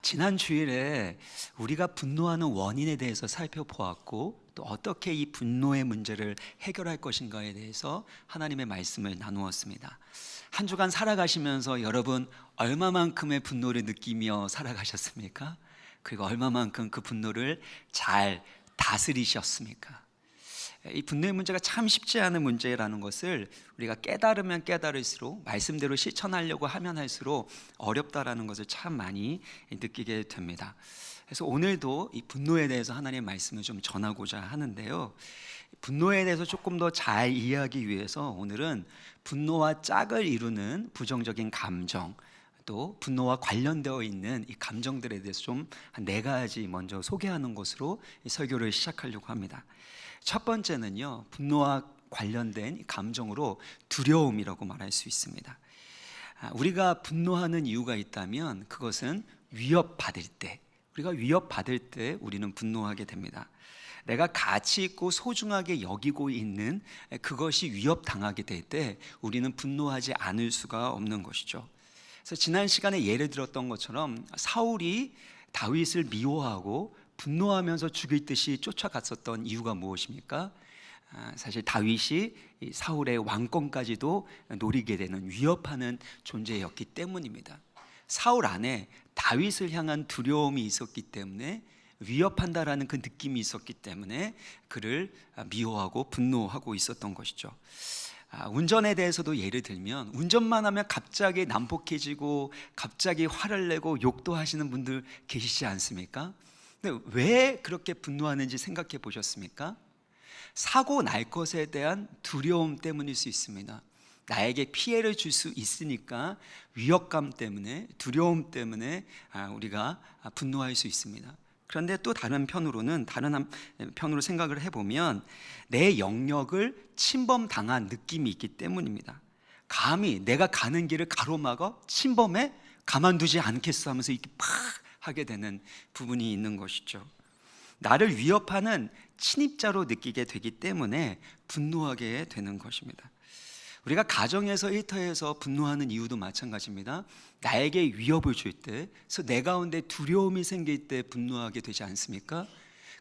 지난 주일에 우리가 분노하는 원인에 대해서 살펴보았고, 또 어떻게 이 분노의 문제를 해결할 것인가에 대해서 하나님의 말씀을 나누었습니다. 한 주간 살아가시면서 여러분 얼마만큼의 분노를 느끼며 살아가셨습니까? 그리고 얼마만큼 그 분노를 잘 다스리셨습니까? 이 분노의 문제가 참 쉽지 않은 문제라는 것을 우리가 깨달으면 깨달을수록, 말씀대로 실천하려고 하면 할수록 어렵다라는 것을 참 많이 느끼게 됩니다. 그래서 오늘도 이 분노에 대해서 하나님의 말씀을 좀 전하고자 하는데요, 분노에 대해서 조금 더 잘 이해하기 위해서 오늘은 분노와 짝을 이루는 부정적인 감정, 또 분노와 관련되어 있는 이 감정들에 대해서 좀 한 4가지 먼저 소개하는 것으로 이 설교를 시작하려고 합니다. 첫 번째는요, 분노와 관련된 감정으로 두려움이라고 말할 수 있습니다. 우리가 분노하는 이유가 있다면 그것은 위협받을 때, 우리가 위협받을 때 우리는 분노하게 됩니다. 내가 가치 있고 소중하게 여기고 있는 그것이 위협당하게 될 때 우리는 분노하지 않을 수가 없는 것이죠. 그래서 지난 시간에 예를 들었던 것처럼 사울이 다윗을 미워하고 분노하면서 죽일 듯이 쫓아갔었던 이유가 무엇입니까? 사실 다윗이 사울의 왕권까지도 노리게 되는 위협하는 존재였기 때문입니다. 사울 안에 다윗을 향한 두려움이 있었기 때문에, 위협한다라는 그 느낌이 있었기 때문에 그를 미워하고 분노하고 있었던 것이죠. 운전에 대해서도 예를 들면, 운전만 하면 갑자기 난폭해지고 갑자기 화를 내고 욕도 하시는 분들 계시지 않습니까? 근데 왜 그렇게 분노하는지 생각해 보셨습니까? 사고 날 것에 대한 두려움 때문일 수 있습니다. 나에게 피해를 줄 수 있으니까 위협감 때문에, 두려움 때문에 우리가 분노할 수 있습니다. 그런데 또 다른 편으로 생각을 해보면 내 영역을 침범당한 느낌이 있기 때문입니다. 감히 내가 가는 길을 가로막아 침범해 가만두지 않겠어 하면서 이렇게 팍 하게 되는 부분이 있는 것이죠. 나를 위협하는 침입자로 느끼게 되기 때문에 분노하게 되는 것입니다. 우리가 가정에서, 일터에서 분노하는 이유도 마찬가지입니다. 나에게 위협을 줄 때, 그래서 내 가운데 두려움이 생길 때 분노하게 되지 않습니까?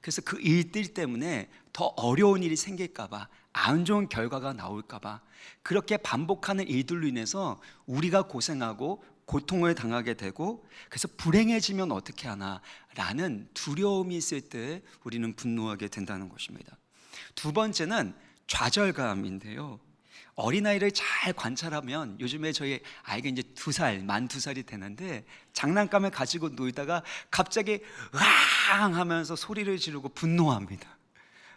그래서 그 일들 때문에 더 어려운 일이 생길까 봐, 안 좋은 결과가 나올까 봐, 그렇게 반복하는 일들로 인해서 우리가 고생하고 고통을 당하게 되고, 그래서 불행해지면 어떻게 하나 라는 두려움이 있을 때 우리는 분노하게 된다는 것입니다. 두 번째는 좌절감인데요, 어린아이를 잘 관찰하면, 요즘에 저희 아이가 이제 만 2살이 되는데 장난감을 가지고 놀다가 갑자기 으앙 하면서 소리를 지르고 분노합니다.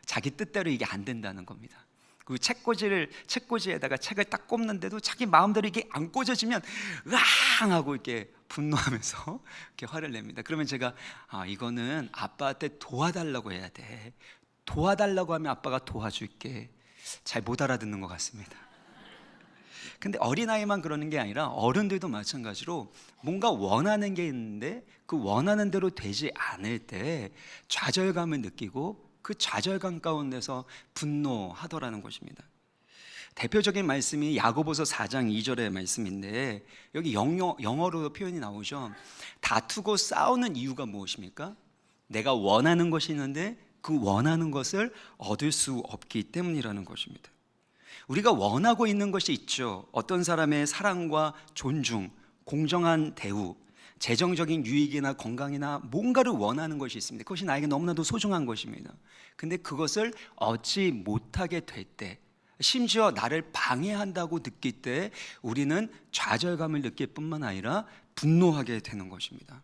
자기 뜻대로 이게 안 된다는 겁니다. 그 책꽂이에다가 책을 딱 꼽는데도 자기 마음대로 이게 안 꽂아지면 으앙 하고 이렇게 분노하면서 이렇게 화를 냅니다. 그러면 제가 이거는 아빠한테 도와달라고 해야 돼. 도와달라고 하면 아빠가 도와줄게. 잘 못 알아듣는 것 같습니다. 근데 어린아이만 그러는 게 아니라 어른들도 마찬가지로 뭔가 원하는 게 있는데 그 원하는 대로 되지 않을 때 좌절감을 느끼고, 그 좌절감 가운데서 분노하더라는 것입니다. 대표적인 말씀이 야고보서 4장 2절의 말씀인데, 여기 영어로 표현이 나오죠. 다투고 싸우는 이유가 무엇입니까? 내가 원하는 것이 있는데 그 원하는 것을 얻을 수 없기 때문이라는 것입니다. 우리가 원하고 있는 것이 있죠. 어떤 사람의 사랑과 존중, 공정한 대우, 재정적인 유익이나 건강이나 뭔가를 원하는 것이 있습니다. 그것이 나에게 너무나도 소중한 것입니다. 근데 그것을 얻지 못하게 될 때, 심지어 나를 방해한다고 느낄 때 우리는 좌절감을 느낄 뿐만 아니라 분노하게 되는 것입니다.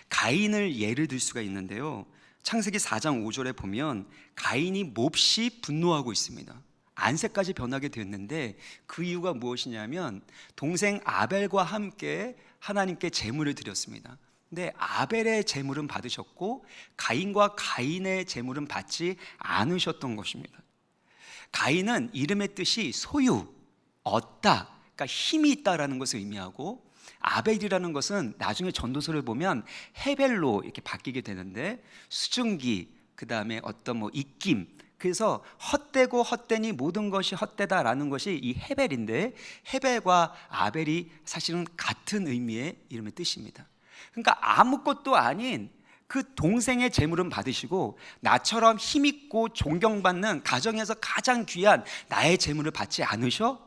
가인을 예를 들 수가 있는데요, 창세기 4장 5절에 보면 가인이 몹시 분노하고 있습니다. 안색까지 변하게 됐는데 그 이유가 무엇이냐면, 동생 아벨과 함께 하나님께 제물을 드렸습니다. 근데 아벨의 제물은 받으셨고 가인과 가인의 제물은 받지 않으셨던 것입니다. 가인은 이름의 뜻이 소유, 얻다, 그러니까 힘이 있다라는 것을 의미하고, 아벨이라는 것은 나중에 전도서를 보면 헤벨로 이렇게 바뀌게 되는데, 수증기, 그 다음에 어떤 입김, 그래서 헛되고 헛되니 모든 것이 헛되다라는 것이 이 헤벨인데, 헤벨과 아벨이 사실은 같은 의미의 이름의 뜻입니다. 그러니까 아무것도 아닌 그 동생의 재물은 받으시고 나처럼 힘있고 존경받는 가정에서 가장 귀한 나의 재물을 받지 않으셔?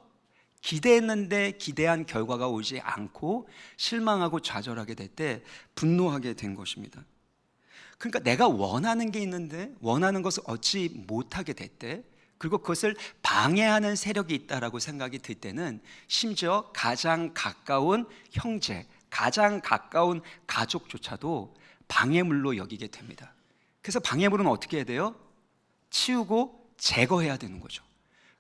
기대했는데 기대한 결과가 오지 않고 실망하고 좌절하게 될 때 분노하게 된 것입니다. 그러니까 내가 원하는 게 있는데 원하는 것을 얻지 못하게 될 때, 그리고 그것을 방해하는 세력이 있다라고 생각이 들 때는 심지어 가장 가까운 형제, 가장 가까운 가족조차도 방해물로 여기게 됩니다. 그래서 방해물은 어떻게 해야 돼요? 치우고 제거해야 되는 거죠.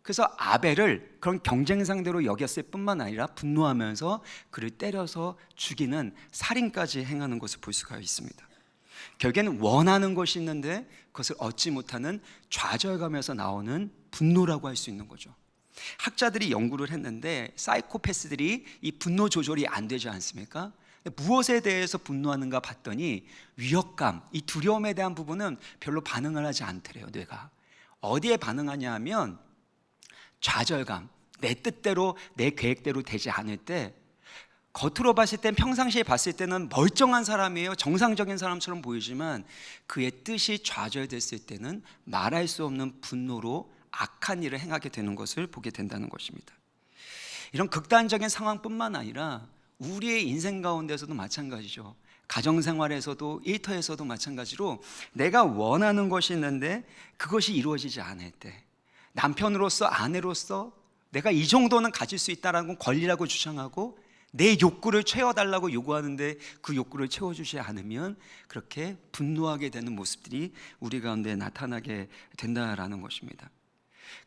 그래서 아벨을 그런 경쟁 상대로 여겼을 뿐만 아니라 분노하면서 그를 때려서 죽이는 살인까지 행하는 것을 볼 수가 있습니다. 결국에는 원하는 것이 있는데 그것을 얻지 못하는 좌절감에서 나오는 분노라고 할 수 있는 거죠. 학자들이 연구를 했는데 사이코패스들이 이 분노 조절이 안 되지 않습니까? 무엇에 대해서 분노하는가 봤더니 위협감, 이 두려움에 대한 부분은 별로 반응을 하지 않더래요. 뇌가 어디에 반응하냐 하면 좌절감, 내 뜻대로 내 계획대로 되지 않을 때, 겉으로 봤을 땐 평상시에 봤을 때는 멀쩡한 사람이에요. 정상적인 사람처럼 보이지만 그의 뜻이 좌절됐을 때는 말할 수 없는 분노로 악한 일을 행하게 되는 것을 보게 된다는 것입니다. 이런 극단적인 상황뿐만 아니라 우리의 인생 가운데서도 마찬가지죠. 가정생활에서도 일터에서도 마찬가지로 내가 원하는 것이 있는데 그것이 이루어지지 않을 때, 남편으로서 아내로서 내가 이 정도는 가질 수 있다는 건 권리라고 주장하고 내 욕구를 채워달라고 요구하는데 그 욕구를 채워주지 않으면 그렇게 분노하게 되는 모습들이 우리 가운데 나타나게 된다라는 것입니다.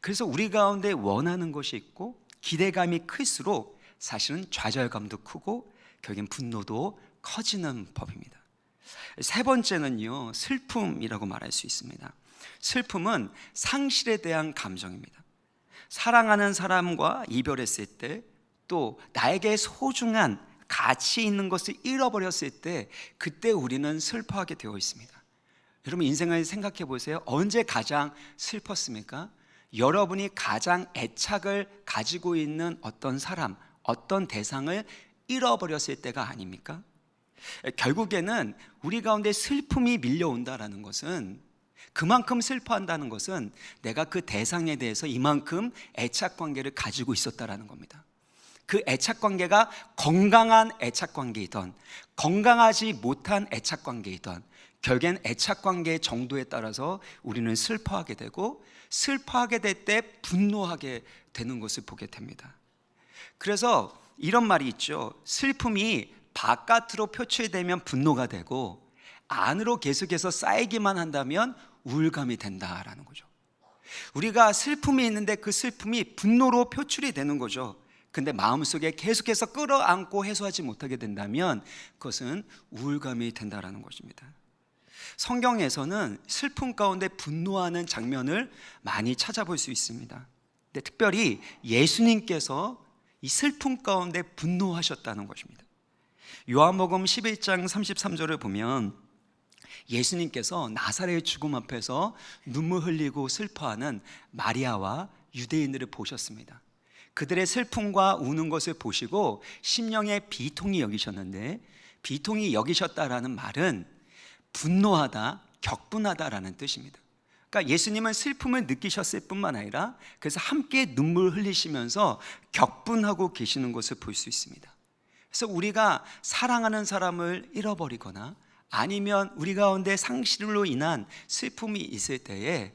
그래서 우리 가운데 원하는 것이 있고 기대감이 클수록 사실은 좌절감도 크고 결국엔 분노도 커지는 법입니다. 세 번째는요, 슬픔이라고 말할 수 있습니다. 슬픔은 상실에 대한 감정입니다. 사랑하는 사람과 이별했을 때, 또 나에게 소중한 가치 있는 것을 잃어버렸을 때, 그때 우리는 슬퍼하게 되어 있습니다. 여러분 인생을 생각해 보세요. 언제 가장 슬펐습니까? 여러분이 가장 애착을 가지고 있는 어떤 사람, 어떤 대상을 잃어버렸을 때가 아닙니까? 결국에는 우리 가운데 슬픔이 밀려온다는 것은, 그만큼 슬퍼한다는 것은 내가 그 대상에 대해서 이만큼 애착관계를 가지고 있었다는 겁니다. 그 애착관계가 건강한 애착관계이던 건강하지 못한 애착관계이던 결국엔 애착관계의 정도에 따라서 우리는 슬퍼하게 되고, 슬퍼하게 될 때 분노하게 되는 것을 보게 됩니다. 그래서 이런 말이 있죠. 슬픔이 바깥으로 표출되면 분노가 되고 안으로 계속해서 쌓이기만 한다면 우울감이 된다라는 거죠. 우리가 슬픔이 있는데 그 슬픔이 분노로 표출이 되는 거죠. 근데 마음속에 계속해서 끌어안고 해소하지 못하게 된다면 그것은 우울감이 된다라는 것입니다. 성경에서는 슬픔 가운데 분노하는 장면을 많이 찾아볼 수 있습니다. 근데 특별히 예수님께서 이 슬픔 가운데 분노하셨다는 것입니다. 요한복음 11장 33절을 보면 예수님께서 나사렛의 죽음 앞에서 눈물 흘리고 슬퍼하는 마리아와 유대인들을 보셨습니다. 그들의 슬픔과 우는 것을 보시고 심령의 비통이 여기셨는데, 비통이 여기셨다라는 말은 분노하다, 격분하다라는 뜻입니다. 그러니까 예수님은 슬픔을 느끼셨을 뿐만 아니라 그래서 함께 눈물 흘리시면서 격분하고 계시는 것을 볼 수 있습니다. 그래서 우리가 사랑하는 사람을 잃어버리거나 아니면 우리 가운데 상실로 인한 슬픔이 있을 때에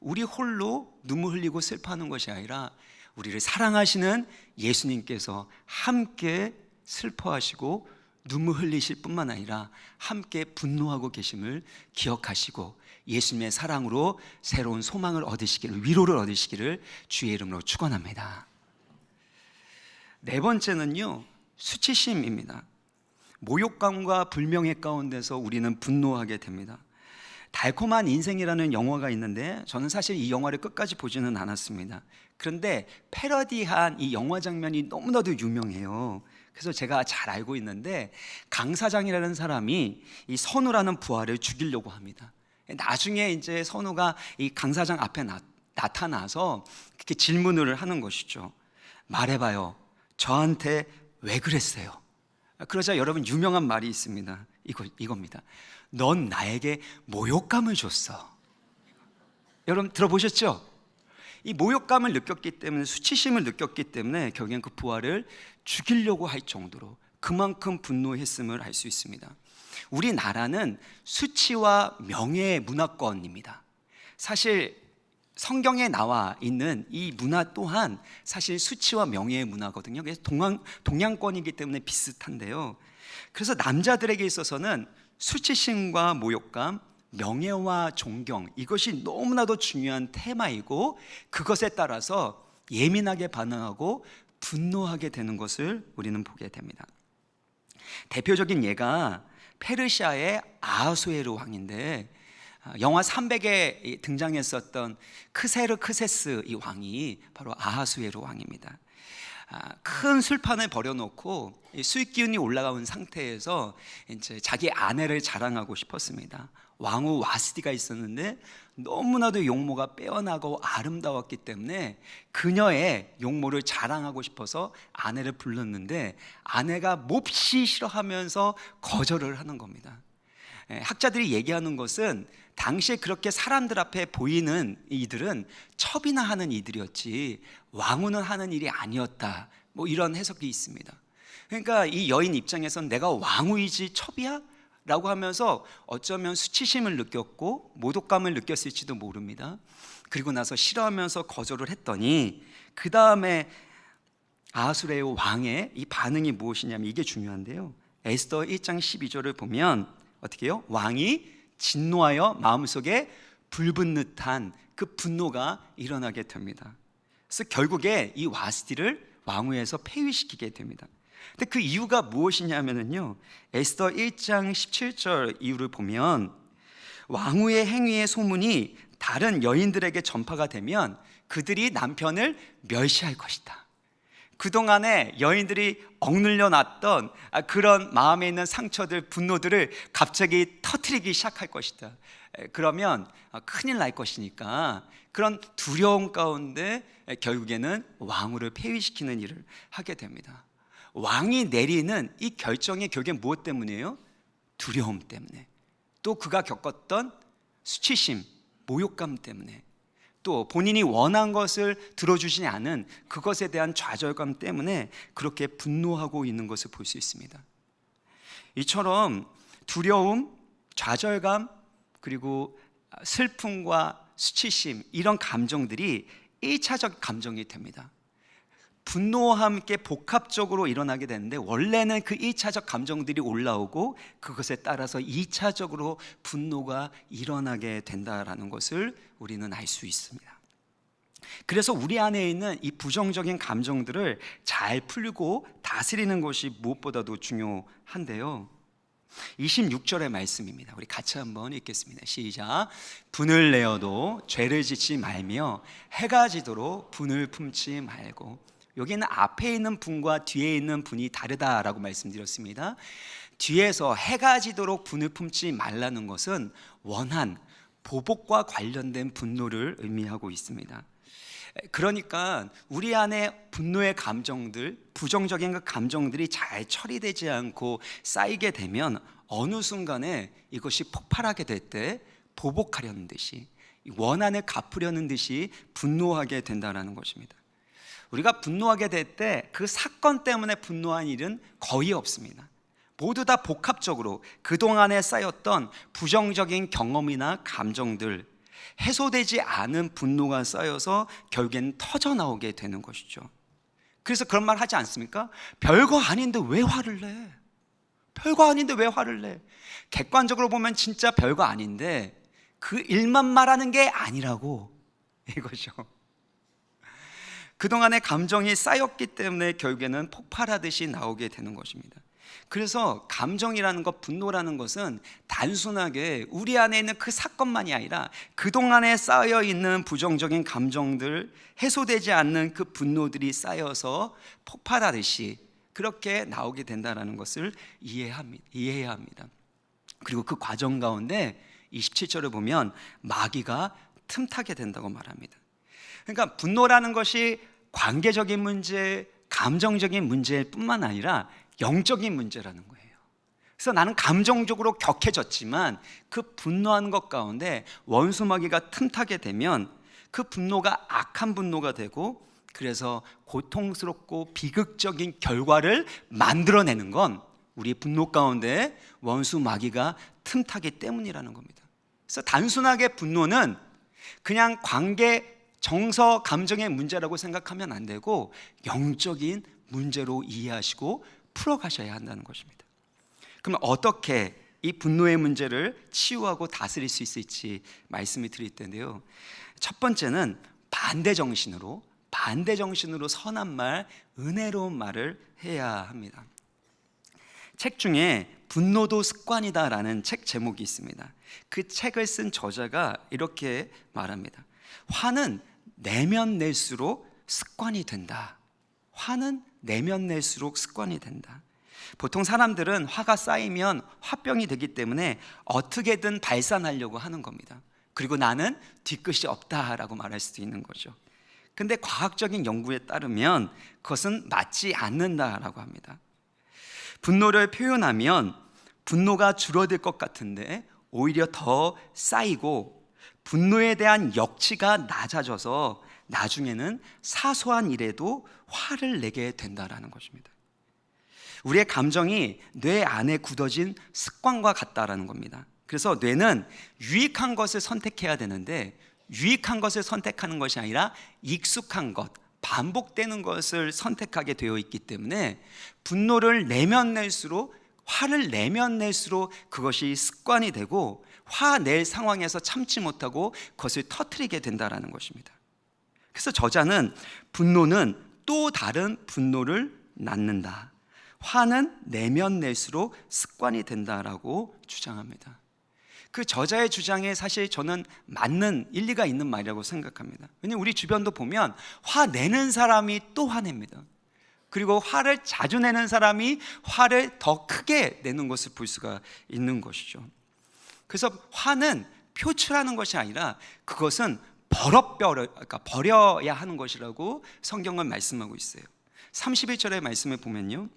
우리 홀로 눈물 흘리고 슬퍼하는 것이 아니라 우리를 사랑하시는 예수님께서 함께 슬퍼하시고 눈물 흘리실 뿐만 아니라 함께 분노하고 계심을 기억하시고 예수님의 사랑으로 새로운 소망을 얻으시기를, 위로를 얻으시기를 주의 이름으로 축원합니다. 네 번째는요, 수치심입니다. 모욕감과 불명예 가운데서 우리는 분노하게 됩니다. 달콤한 인생이라는 영화가 있는데 저는 사실 이 영화를 끝까지 보지는 않았습니다. 그런데 패러디한 이 영화 장면이 너무나도 유명해요. 그래서 제가 잘 알고 있는데, 강 사장이라는 사람이 이 선우라는 부하를 죽이려고 합니다. 나중에 이제 선우가 이 강 사장 앞에 나타나서 그렇게 질문을 하는 것이죠. 말해봐요. 저한테 왜 그랬어요? 그러자 여러분 유명한 말이 있습니다. 이겁니다. 넌 나에게 모욕감을 줬어. 여러분 들어보셨죠? 이 모욕감을 느꼈기 때문에, 수치심을 느꼈기 때문에 결국엔 그 부하를 죽이려고 할 정도로 그만큼 분노했음을 알 수 있습니다. 우리나라는 수치와 명예의 문화권입니다. 사실 성경에 나와 있는 이 문화 또한 사실 수치와 명예의 문화거든요. 그래서 동양권이기 때문에 비슷한데요. 그래서 남자들에게 있어서는 수치심과 모욕감, 명예와 존경, 이것이 너무나도 중요한 테마이고, 그것에 따라서 예민하게 반응하고 분노하게 되는 것을 우리는 보게 됩니다. 대표적인 예가 페르시아의 아하수에르 왕인데, 영화 300에 등장했었던 크세르크세스 이 왕이 바로 아하수에르 왕입니다. 큰 술판을 벌여놓고 수익 기운이 올라온 상태에서 이제 자기 아내를 자랑하고 싶었습니다. 왕후 와스티가 있었는데 너무나도 용모가 빼어나고 아름다웠기 때문에 그녀의 용모를 자랑하고 싶어서 아내를 불렀는데, 아내가 몹시 싫어하면서 거절을 하는 겁니다. 학자들이 얘기하는 것은 당시에 그렇게 사람들 앞에 보이는 이들은 첩이나 하는 이들이었지 왕후는 하는 일이 아니었다, 뭐 이런 해석이 있습니다. 그러니까 이 여인 입장에서는 내가 왕후이지 첩이야? 라고 하면서 어쩌면 수치심을 느꼈고 모독감을 느꼈을지도 모릅니다. 그리고 나서 싫어하면서 거절을 했더니, 그 다음에 아하수에르 왕의 이 반응이 무엇이냐면, 이게 중요한데요, 에스더 1장 12절을 보면 어떻게 해요? 왕이 진노하여 마음속에 불붙듯한 그 분노가 일어나게 됩니다. 그래서 결국에 이 와스티를 왕후에서 폐위시키게 됩니다. 근데 그 이유가 무엇이냐면요, 에스더 1장 17절 이유를 보면, 왕후의 행위의 소문이 다른 여인들에게 전파가 되면 그들이 남편을 멸시할 것이다. 그동안에 여인들이 억눌려 놨던 그런 마음에 있는 상처들, 분노들을 갑자기 터뜨리기 시작할 것이다. 그러면 큰일 날 것이니까 그런 두려움 가운데 결국에는 왕후를 폐위시키는 일을 하게 됩니다. 왕이 내리는 이 결정이 결국엔 무엇 때문이에요? 두려움 때문에, 또 그가 겪었던 수치심, 모욕감 때문에, 또 본인이 원한 것을 들어주지 않은 그것에 대한 좌절감 때문에 그렇게 분노하고 있는 것을 볼 수 있습니다. 이처럼 두려움, 좌절감, 그리고 슬픔과 수치심, 이런 감정들이 1차적 감정이 됩니다. 분노와 함께 복합적으로 일어나게 되는데, 원래는 그 1차적 감정들이 올라오고 그것에 따라서 2차적으로 분노가 일어나게 된다라는 것을 우리는 알 수 있습니다. 그래서 우리 안에 있는 이 부정적인 감정들을 잘 풀고 다스리는 것이 무엇보다도 중요한데요, 26절의 말씀입니다. 우리 같이 한번 읽겠습니다. 시작. 분을 내어도 죄를 짓지 말며 해가 지도록 분을 품지 말고. 여기는 앞에 있는 분과 뒤에 있는 분이 다르다라고 말씀드렸습니다. 뒤에서 해가 지도록 분을 품지 말라는 것은 원한, 보복과 관련된 분노를 의미하고 있습니다. 그러니까 우리 안에 분노의 감정들, 부정적인 그 감정들이 잘 처리되지 않고 쌓이게 되면 어느 순간에 이것이 폭발하게 될 때 보복하려는 듯이, 원한을 갚으려는 듯이 분노하게 된다는 것입니다. 우리가 분노하게 될 때 그 사건 때문에 분노한 일은 거의 없습니다. 모두 다 복합적으로 그동안에 쌓였던 부정적인 경험이나 감정들, 해소되지 않은 분노가 쌓여서 결국엔 터져나오게 되는 것이죠. 그래서 그런 말 하지 않습니까? 별거 아닌데 왜 화를 내? 별거 아닌데 왜 화를 내? 객관적으로 보면 진짜 별거 아닌데 그 일만 말하는 게 아니라고, 이거죠. 그동안의 감정이 쌓였기 때문에 결국에는 폭발하듯이 나오게 되는 것입니다. 그래서 감정이라는 것, 분노라는 것은 단순하게 우리 안에 있는 그 사건만이 아니라 그동안에 쌓여있는 부정적인 감정들, 해소되지 않는 그 분노들이 쌓여서 폭발하듯이 그렇게 나오게 된다는 것을 이해해야 합니다. 그리고 그 과정 가운데 27절을 보면 마귀가 틈타게 된다고 말합니다. 그러니까 분노라는 것이 관계적인 문제, 감정적인 문제일 뿐만 아니라 영적인 문제라는 거예요. 그래서 나는 감정적으로 격해졌지만 그 분노한 것 가운데 원수마귀가 틈타게 되면 그 분노가 악한 분노가 되고, 그래서 고통스럽고 비극적인 결과를 만들어내는 건 우리 분노 가운데 원수마귀가 틈타기 때문이라는 겁니다. 그래서 단순하게 분노는 그냥 관계, 정서, 감정의 문제라고 생각하면 안 되고 영적인 문제로 이해하시고 풀어가셔야 한다는 것입니다. 그럼 어떻게 이 분노의 문제를 치유하고 다스릴 수 있을지 말씀을 드릴 텐데요, 첫 번째는 반대 정신으로 선한 말, 은혜로운 말을 해야 합니다. 책 중에 분노도 습관이다라는 책 제목이 있습니다. 그 책을 쓴 저자가 이렇게 말합니다. 화는 내면 낼수록 습관이 된다. 화는 내면 낼수록 습관이 된다. 보통 사람들은 화가 쌓이면 화병이 되기 때문에 어떻게든 발산하려고 하는 겁니다. 그리고 나는 뒤끝이 없다라고 말할 수도 있는 거죠. 근데 과학적인 연구에 따르면 그것은 맞지 않는다라고 합니다. 분노를 표현하면 분노가 줄어들 것 같은데 오히려 더 쌓이고 분노에 대한 역치가 낮아져서 나중에는 사소한 일에도 화를 내게 된다라는 것입니다. 우리의 감정이 뇌 안에 굳어진 습관과 같다라는 겁니다. 그래서 뇌는 유익한 것을 선택해야 되는데 유익한 것을 선택하는 것이 아니라 익숙한 것, 반복되는 것을 선택하게 되어 있기 때문에 분노를 내면 낼수록, 화를 내면 낼수록 그것이 습관이 되고 화낼 상황에서 참지 못하고 그것을 터뜨리게 된다는 것입니다. 그래서 저자는 분노는 또 다른 분노를 낳는다, 화는 내면 낼수록 습관이 된다라고 주장합니다. 그 저자의 주장에 사실 저는 맞는 일리가 있는 말이라고 생각합니다. 왜냐하면 우리 주변도 보면 화내는 사람이 또 화냅니다. 그리고 화를 자주 내는 사람이 화를 더 크게 내는 것을 볼 수가 있는 것이죠. 그래서 화는 표출하는 것이 아니라 그것은 버려야 하는 것이라고 성경은 말씀하고 있어요. 31절의 말씀을 보면요,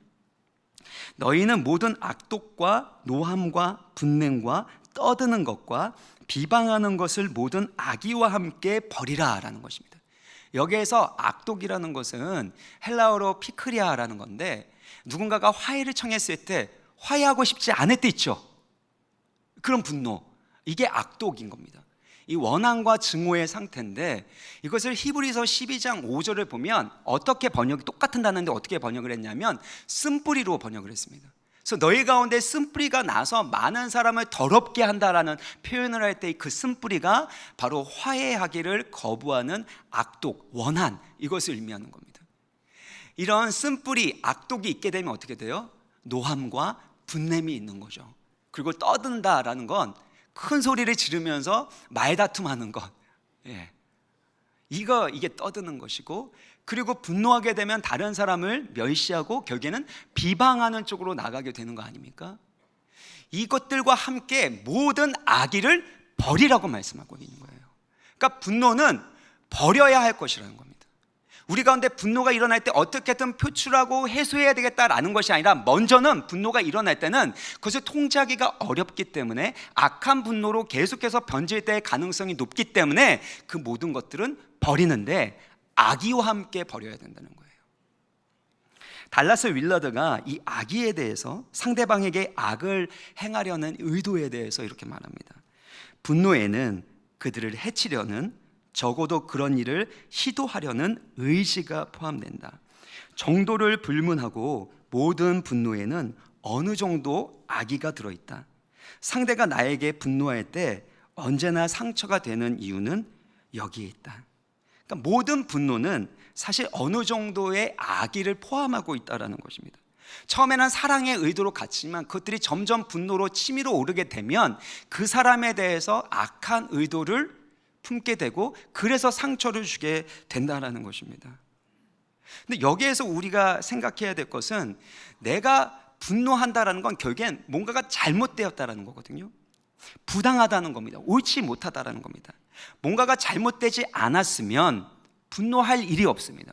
너희는 모든 악독과 노함과 분냄과 떠드는 것과 비방하는 것을 모든 악의와 함께 버리라 라는 것입니다. 여기에서 악독이라는 것은 헬라어로 피크리아라는 건데, 누군가가 화해를 청했을 때 화해하고 싶지 않을 때 있죠. 그런 분노, 이게 악독인 겁니다. 이 원한과 증오의 상태인데, 이것을 히브리서 12장 5절을 보면 어떻게 번역이, 똑같은 단어인데 어떻게 번역을 했냐면 쓴뿌리로 번역을 했습니다. 그래서 너희 가운데 쓴뿌리가 나서 많은 사람을 더럽게 한다라는 표현을 할 때 그 쓴뿌리가 바로 화해하기를 거부하는 악독, 원한, 이것을 의미하는 겁니다. 이런 쓴뿌리, 악독이 있게 되면 어떻게 돼요? 노함과 분냄이 있는 거죠. 그리고 떠든다라는 건 큰 소리를 지르면서 말다툼하는 것, 이게 떠드는 것이고, 그리고 분노하게 되면 다른 사람을 멸시하고 결국에는 비방하는 쪽으로 나가게 되는 거 아닙니까? 이것들과 함께 모든 악의를 버리라고 말씀하고 있는 거예요. 그러니까 분노는 버려야 할 것이라는 겁니다. 우리 가운데 분노가 일어날 때 어떻게든 표출하고 해소해야 되겠다라는 것이 아니라, 먼저는 분노가 일어날 때는 그것을 통제하기가 어렵기 때문에 악한 분노로 계속해서 번질 때의 가능성이 높기 때문에 그 모든 것들은 버리는데 악의와 함께 버려야 된다는 거예요. 달라스 윌러드가 이 악의에 대해서, 상대방에게 악을 행하려는 의도에 대해서 이렇게 말합니다. 분노에는 그들을 해치려는, 적어도 그런 일을 시도하려는 의지가 포함된다. 정도를 불문하고 모든 분노에는 어느 정도 악의가 들어있다. 상대가 나에게 분노할 때 언제나 상처가 되는 이유는 여기에 있다. 그러니까 모든 분노는 사실 어느 정도의 악의를 포함하고 있다는 것입니다. 처음에는 사랑의 의도로 갔지만 그것들이 점점 분노로 치밀어 오르게 되면 그 사람에 대해서 악한 의도를 품게 되고, 그래서 상처를 주게 된다는 것입니다. 근데 여기에서 우리가 생각해야 될 것은, 내가 분노한다는 건 결국엔 뭔가가 잘못되었다는 거거든요. 부당하다는 겁니다. 옳지 못하다는 겁니다. 뭔가가 잘못되지 않았으면 분노할 일이 없습니다.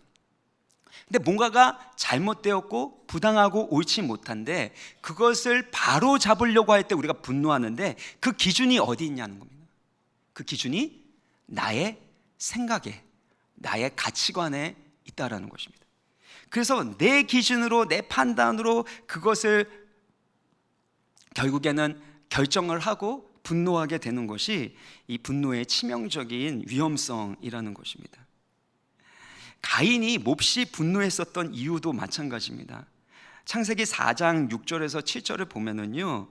근데 뭔가가 잘못되었고 부당하고 옳지 못한데 그것을 바로 잡으려고 할 때 우리가 분노하는데 그 기준이 어디 있냐는 겁니다. 그 기준이 나의 생각에, 나의 가치관에 있다라는 것입니다. 그래서 내 기준으로, 내 판단으로 그것을 결국에는 결정을 하고 분노하게 되는 것이 이 분노의 치명적인 위험성이라는 것입니다. 가인이 몹시 분노했었던 이유도 마찬가지입니다. 창세기 4장 6절에서 7절을 보면은요,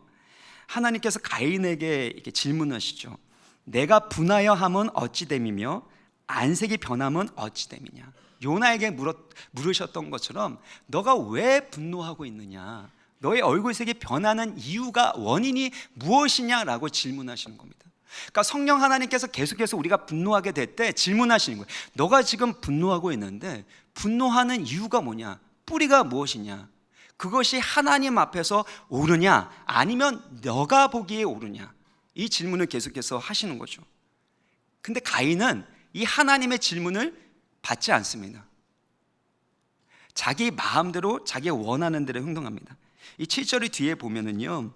하나님께서 가인에게 이렇게 질문하시죠. 내가 분하여 함은 어찌 됨이며 안색이 변함은 어찌 됨이냐. 요나에게 물으셨던 것처럼 너가 왜 분노하고 있느냐, 너의 얼굴색이 변하는 이유가, 원인이 무엇이냐라고 질문하시는 겁니다. 그러니까 성령 하나님께서 계속해서 우리가 분노하게 될 때 질문하시는 거예요. 너가 지금 분노하고 있는데 분노하는 이유가 뭐냐, 뿌리가 무엇이냐, 그것이 하나님 앞에서 옳으냐 아니면 너가 보기에 옳으냐, 이 질문을 계속해서 하시는 거죠. 근데 가인은 이 하나님의 질문을 받지 않습니다. 자기 마음대로 자기 원하는 대로 행동합니다. 이 7절의 뒤에 보면은요,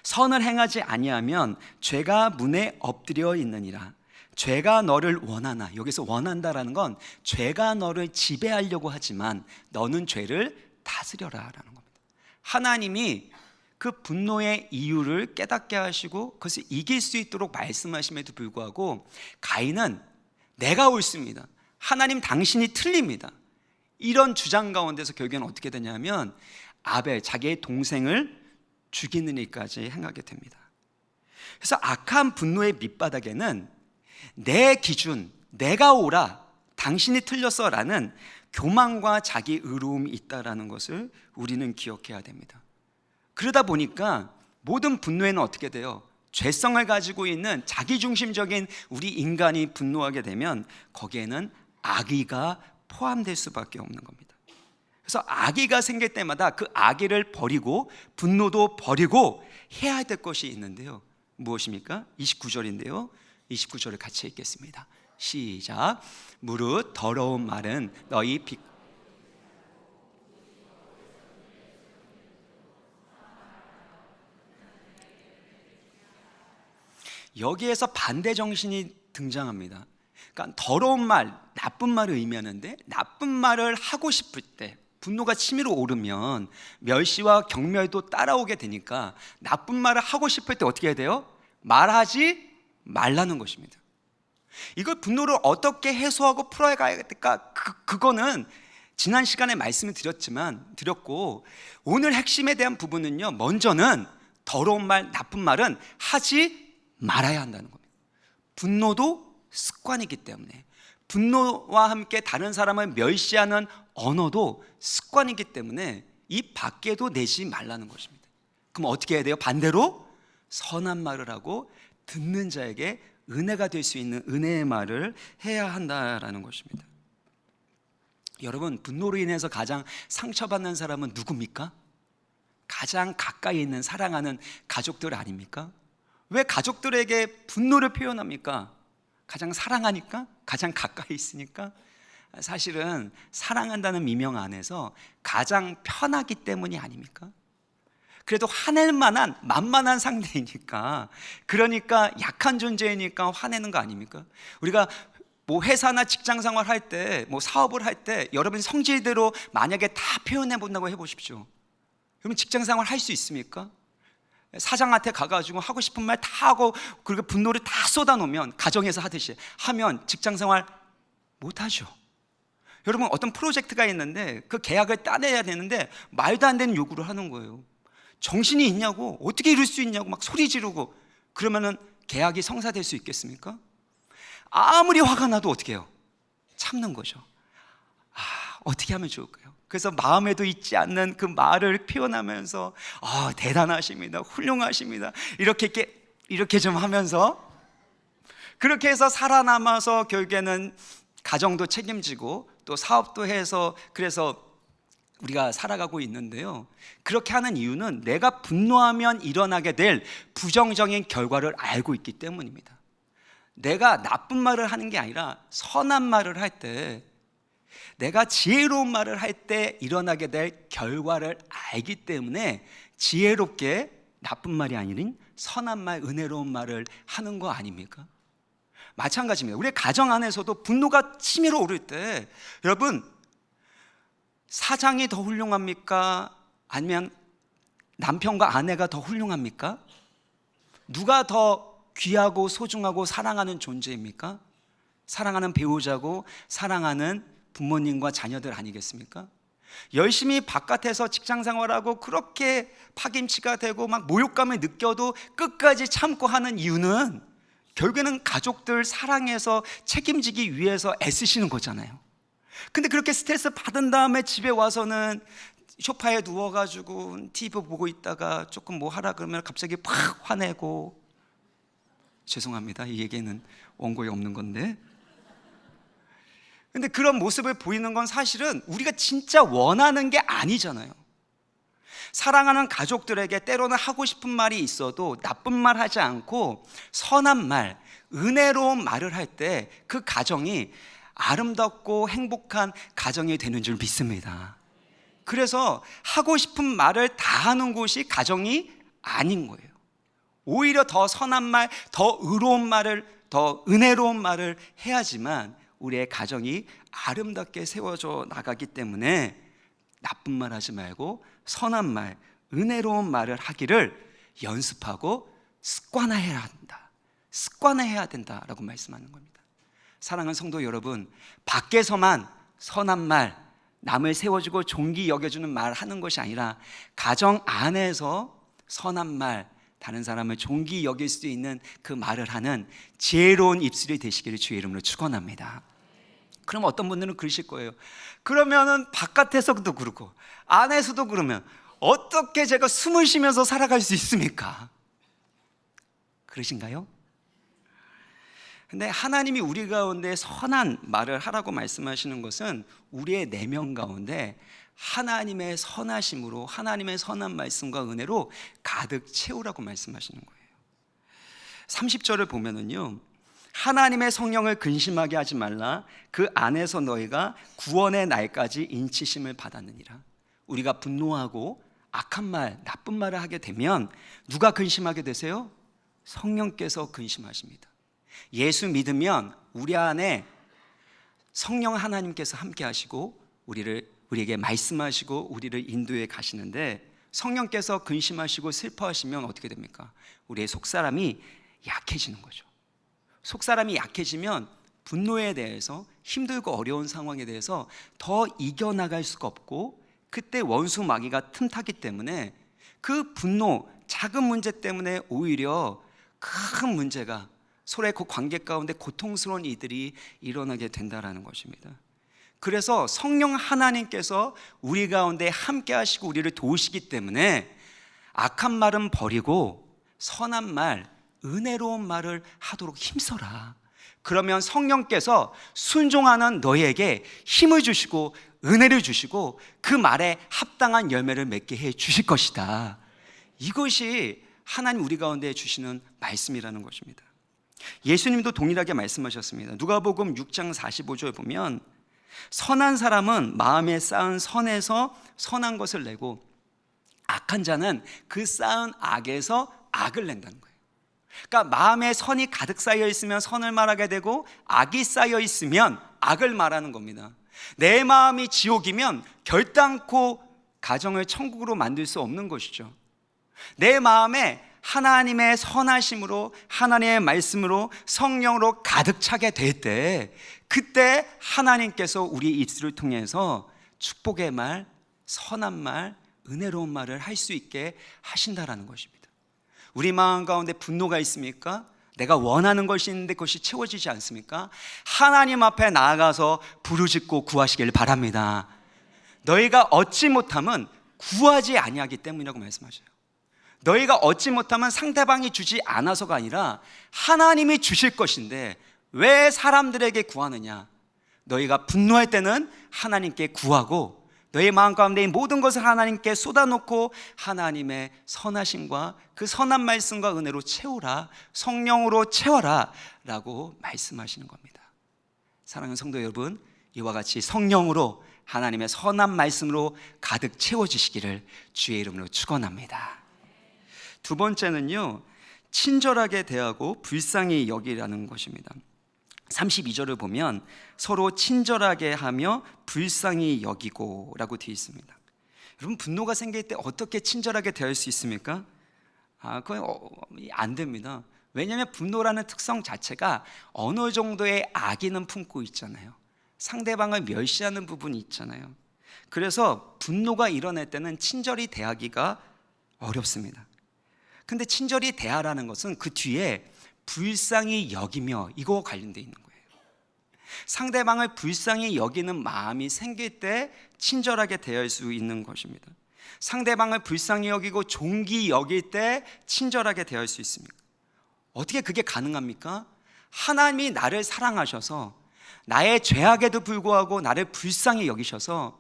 선을 행하지 아니하면 죄가 문에 엎드려 있느니라. 죄가 너를 원하나, 여기서 원한다라는 건 죄가 너를 지배하려고 하지만 너는 죄를 다스려라 라는 겁니다. 하나님이 그 분노의 이유를 깨닫게 하시고 그것을 이길 수 있도록 말씀하심에도 불구하고 가인은 내가 옳습니다, 하나님 당신이 틀립니다, 이런 주장 가운데서 결국에는 어떻게 되냐면 아벨, 자기의 동생을 죽이는 일까지 행하게 됩니다. 그래서 악한 분노의 밑바닥에는 내 기준, 내가 옳아, 당신이 틀렸어 라는 교만과 자기 의로움이 있다는 것을 우리는 기억해야 됩니다. 그러다 보니까 모든 분노에는 어떻게 돼요? 죄성을 가지고 있는 자기중심적인 우리 인간이 분노하게 되면 거기에는 악의가 포함될 수밖에 없는 겁니다. 그래서 악의가 생길 때마다 그 악의를 버리고 분노도 버리고 해야 될 것이 있는데요, 무엇입니까? 29절인데요 29절을 같이 읽겠습니다. 시작. 무릇 더러운 말은 너희 여기에서 반대 정신이 등장합니다. 그러니까 더러운 말, 나쁜 말을 의미하는데 나쁜 말을 하고 싶을 때, 분노가 치밀어 오르면 멸시와 경멸도 따라오게 되니까 나쁜 말을 하고 싶을 때 어떻게 해야 돼요? 말하지 말라는 것입니다. 이걸 분노를 어떻게 해소하고 풀어가야 될까? 그거는 지난 시간에 말씀을 드렸고 오늘 핵심에 대한 부분은요, 먼저는 더러운 말, 나쁜 말은 하지 말아야 한다는 겁니다. 분노도 습관이기 때문에, 분노와 함께 다른 사람을 멸시하는 언어도 습관이기 때문에 이 밖에도 내지 말라는 것입니다. 그럼 어떻게 해야 돼요? 반대로 선한 말을 하고 듣는 자에게 은혜가 될 수 있는 은혜의 말을 해야 한다라는 것입니다. 여러분, 분노로 인해서 가장 상처받는 사람은 누굽니까? 가장 가까이 있는 사랑하는 가족들 아닙니까? 왜 가족들에게 분노를 표현합니까? 가장 사랑하니까? 가장 가까이 있으니까? 사실은 사랑한다는 미명 안에서 가장 편하기 때문이 아닙니까? 그래도 화낼 만한 만만한 상대이니까, 그러니까 약한 존재이니까 화내는 거 아닙니까? 우리가 뭐 회사나 직장 생활 할 때, 뭐 사업을 할 때 여러분 성질대로 만약에 다 표현해 본다고 해보십시오. 그러면 직장 생활 할 수 있습니까? 사장한테 가가지고 하고 싶은 말 다 하고 그리고 분노를 다 쏟아놓으면, 가정에서 하듯이 하면 직장 생활 못하죠. 여러분, 어떤 프로젝트가 있는데 그 계약을 따내야 되는데 말도 안 되는 요구를 하는 거예요. 정신이 있냐고, 어떻게 이럴 수 있냐고 막 소리 지르고, 그러면은 계약이 성사될 수 있겠습니까? 아무리 화가 나도 어떻게 해요? 참는 거죠. 어떻게 하면 좋을까요? 그래서 마음에도 있지 않는 그 말을 표현하면서 대단하십니다, 훌륭하십니다, 이렇게 좀 하면서, 그렇게 해서 살아남아서 결국에는 가정도 책임지고 또 사업도 해서, 그래서 우리가 살아가고 있는데요, 그렇게 하는 이유는 내가 분노하면 일어나게 될 부정적인 결과를 알고 있기 때문입니다. 내가 나쁜 말을 하는 게 아니라 선한 말을 할 때 내가 지혜로운 말을 할 때 일어나게 될 결과를 알기 때문에 지혜롭게 나쁜 말이 아닌 선한 말, 은혜로운 말을 하는 거 아닙니까? 마찬가지입니다. 우리 가정 안에서도 분노가 치밀어 오를 때 여러분, 사장이 더 훌륭합니까? 아니면 남편과 아내가 더 훌륭합니까? 누가 더 귀하고 소중하고 사랑하는 존재입니까? 사랑하는 배우자고 사랑하는 부모님과 자녀들 아니겠습니까? 열심히 바깥에서 직장 생활하고 그렇게 파김치가 되고 막 모욕감을 느껴도 끝까지 참고 하는 이유는 결국에는 가족들 사랑해서 책임지기 위해서 애쓰시는 거잖아요. 근데 그렇게 스트레스 받은 다음에 집에 와서는 소파에 누워가지고 TV 보고 있다가 조금 뭐 하라 그러면 갑자기 팍 화내고, 죄송합니다, 이 얘기는 원고에 없는 건데, 근데 그런 모습을 보이는 건 사실은 우리가 진짜 원하는 게 아니잖아요. 사랑하는 가족들에게 때로는 하고 싶은 말이 있어도 나쁜 말 하지 않고 선한 말, 은혜로운 말을 할 때 그 가정이 아름답고 행복한 가정이 되는 줄 믿습니다. 그래서 하고 싶은 말을 다 하는 곳이 가정이 아닌 거예요. 오히려 더 선한 말, 더 의로운 말을, 더 은혜로운 말을 해야지만 우리의 가정이 아름답게 세워져 나가기 때문에 나쁜 말 하지 말고 선한 말, 은혜로운 말을 하기를 연습하고 습관화해야 한다. 습관화해야 된다라고 말씀하는 겁니다. 사랑하는 성도 여러분, 밖에서만 선한 말, 남을 세워주고 존귀 여겨주는 말 하는 것이 아니라 가정 안에서 선한 말, 다른 사람을 존귀 여길 수 있는 그 말을 하는 지혜로운 입술이 되시기를 주의 이름으로 축원합니다. 그럼 어떤 분들은 그러실 거예요. 그러면은 바깥에서도 그러고 안에서도 그러면 어떻게 제가 숨을 쉬면서 살아갈 수 있습니까? 그러신가요? 근데 하나님이 우리 가운데 선한 말을 하라고 말씀하시는 것은 우리의 내면 가운데 하나님의 선하심으로, 하나님의 선한 말씀과 은혜로 가득 채우라고 말씀하시는 거예요. 30절을 보면은요, 하나님의 성령을 근심하게 하지 말라. 그 안에서 너희가 구원의 날까지 인치심을 받았느니라. 우리가 분노하고 악한 말, 나쁜 말을 하게 되면 누가 근심하게 되세요? 성령께서 근심하십니다. 예수 믿으면 우리 안에 성령 하나님께서 함께 하시고 우리에게 말씀하시고 우리를 인도해 가시는데, 성령께서 근심하시고 슬퍼하시면 어떻게 됩니까? 우리의 속사람이 약해지는 거죠. 속사람이 약해지면 분노에 대해서, 힘들고 어려운 상황에 대해서 더 이겨나갈 수가 없고, 그때 원수 마귀가 틈타기 때문에 그 분노, 작은 문제 때문에 오히려 큰 문제가, 서로의 그 관계 가운데 고통스러운 일들이 일어나게 된다라는 것입니다. 그래서 성령 하나님께서 우리 가운데 함께 하시고 우리를 도우시기 때문에 악한 말은 버리고 선한 말, 은혜로운 말을 하도록 힘써라. 그러면 성령께서 순종하는 너희에게 힘을 주시고 은혜를 주시고 그 말에 합당한 열매를 맺게 해 주실 것이다. 이것이 하나님 우리 가운데 주시는 말씀이라는 것입니다. 예수님도 동일하게 말씀하셨습니다. 누가복음 6장 45절 보면 선한 사람은 마음에 쌓은 선에서 선한 것을 내고 악한 자는 그 쌓은 악에서 악을 낸다는 거예요. 그러니까 마음에 선이 가득 쌓여 있으면 선을 말하게 되고 악이 쌓여 있으면 악을 말하는 겁니다. 내 마음이 지옥이면 결단코 가정을 천국으로 만들 수 없는 것이죠. 내 마음에 하나님의 선하심으로, 하나님의 말씀으로, 성령으로 가득 차게 될 때, 그때 하나님께서 우리 입술을 통해서 축복의 말, 선한 말, 은혜로운 말을 할 수 있게 하신다라는 것입니다. 우리 마음 가운데 분노가 있습니까? 내가 원하는 것이 있는데 그것이 채워지지 않습니까? 하나님 앞에 나아가서 부르짖고 구하시길 바랍니다. 너희가 얻지 못하면 구하지 아니하기 때문이라고 말씀하셔요. 너희가 얻지 못하면 상대방이 주지 않아서가 아니라 하나님이 주실 것인데 왜 사람들에게 구하느냐? 너희가 분노할 때는 하나님께 구하고 너희 마음 가운데 모든 것을 하나님께 쏟아놓고 하나님의 선하심과 그 선한 말씀과 은혜로 채우라, 성령으로 채워라 라고 말씀하시는 겁니다. 사랑하는 성도 여러분, 이와 같이 성령으로 하나님의 선한 말씀으로 가득 채워주시기를 주의 이름으로 축원합니다. 두 번째는요, 친절하게 대하고 불쌍히 여기라는 것입니다. 32절을 보면 서로 친절하게 하며 불쌍히 여기고 라고 되어 있습니다. 여러분, 분노가 생길 때 어떻게 친절하게 대할 수 있습니까? 그건 안 됩니다. 왜냐하면 분노라는 특성 자체가 어느 정도의 악의는 품고 있잖아요. 상대방을 멸시하는 부분이 있잖아요. 그래서 분노가 일어날 때는 친절히 대하기가 어렵습니다. 근데 친절히 대하라는 것은 그 뒤에 불쌍히 여기며 이거와 관련되어 있는 거예요. 상대방을 불쌍히 여기는 마음이 생길 때 친절하게 대할 수 있는 것입니다. 상대방을 불쌍히 여기고 존귀 여길 때 친절하게 대할 수 있습니까? 어떻게 그게 가능합니까? 하나님이 나를 사랑하셔서 나의 죄악에도 불구하고 나를 불쌍히 여기셔서